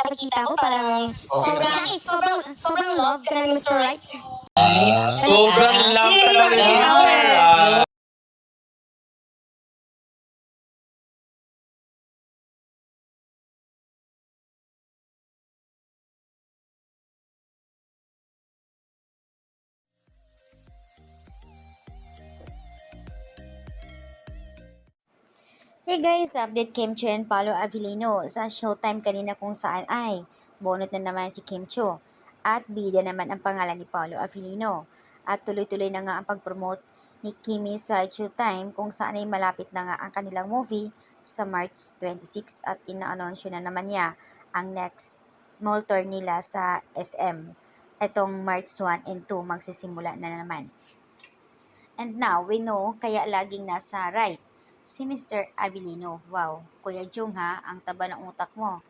nakikita ko parang sobrang love ka na Mr. Right. Sobrang love ka na ni Mr. Hey guys, update Kim Cho and Paolo Avellino sa Showtime kanina kung saan ay bonot na naman si Kim Cho at bida naman ang pangalan ni Paolo Avellino. At tuloy-tuloy na nga ang pag-promote ni Kimi sa Showtime kung saan ay malapit na nga ang kanilang movie sa March 26 at ina-anonsyo na naman niya ang next mall tour nila sa SM. Etong March 1 and 2 magsisimula na naman. And now, we know kaya laging nasa right si Mr. Avellino. Wow, Kuya Jung ha, ang taba ng utak mo.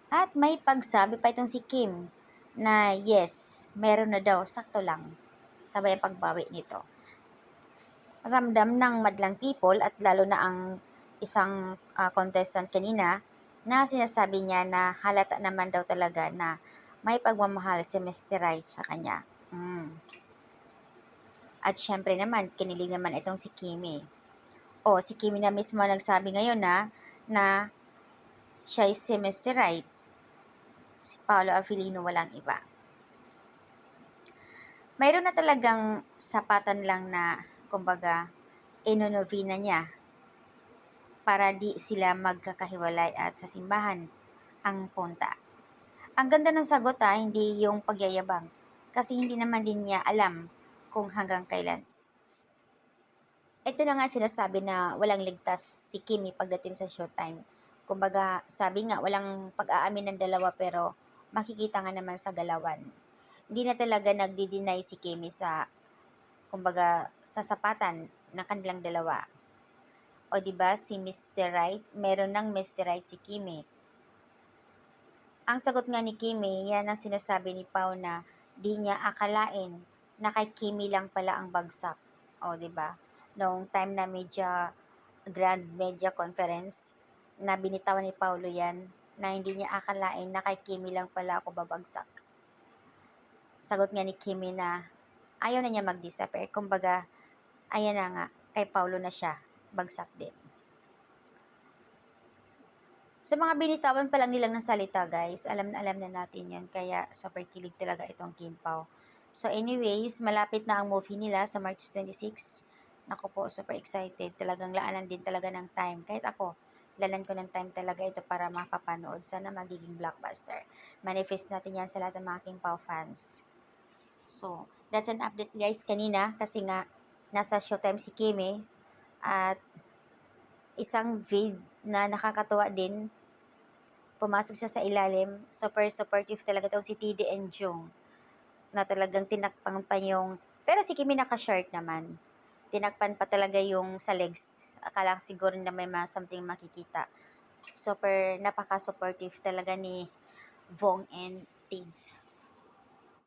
At may pagsabi pa itong si Kim na yes, meron na daw, sakto lang. Sabay ang pagbawi nito. Ramdam ng madlang people at lalo na ang isang contestant kanina na sinasabi niya na halata naman daw talaga na may pagmamahal si Mr. Right sa kanya. At syempre naman, kinilig naman itong si Kimi. Si Kimi na mismo nagsabi ngayon na siya si Mr. Right. Si Paolo Avellino walang iba. Mayroon na talagang sapatan lang na, kumbaga, inonovina niya para di sila magkakahiwalay at sa simbahan ang punta. Ang ganda ng sagot hindi yung pagyayabang. Kasi hindi naman din niya alam kung hanggang kailan. Ito na nga sinasabi na walang ligtas si Kimi pagdating sa Showtime. Kumbaga, sabi nga, walang pag-aamin ng dalawa pero makikita nga naman sa galawan. Hindi na talaga nagdi-deny si Kimi sa, kumbaga, sa sapatan ng kanilang dalawa. O diba si Mr. Right, meron ng Mr. Right si Kimi. Ang sagot nga ni Kimi, yan ang sinasabi ni Pao na di niya akalain na kay Kimi lang pala ang bagsak. O diba? Noong time na grand media conference, na binitawan ni Paulo yan, na hindi niya akalain na kay Kimi lang pala ako babagsak. Sagot nga ni Kimi na ayaw na niya mag-disappear. Kumbaga, ayan na nga, kay Paulo na siya, bagsak din. Sa mga binitawan pa lang nilang ng salita guys, alam na natin yan. Kaya super kilig talaga itong Kim Pao. So anyways, malapit na ang movie nila sa March 26. Naku po, super excited. Talagang laanan din talaga ng time. Kahit ako, lalan ko ng time talaga ito para makapanood. Sana magiging blockbuster. Manifest natin yan sa lahat ng mga Kim Pao fans. So, that's an update guys kanina. Kasi nga, nasa Showtime si Kimi. At isang vid na nakakatuwa din, pumasok siya sa ilalim. Super supportive talaga itong si TD and Jung na talagang tinakpan pa yung, pero si Kimi naka-short naman, tinakpan pa talaga yung sa legs. Akala siguro na may something makikita. Super napaka-supportive talaga ni Vong and Tids.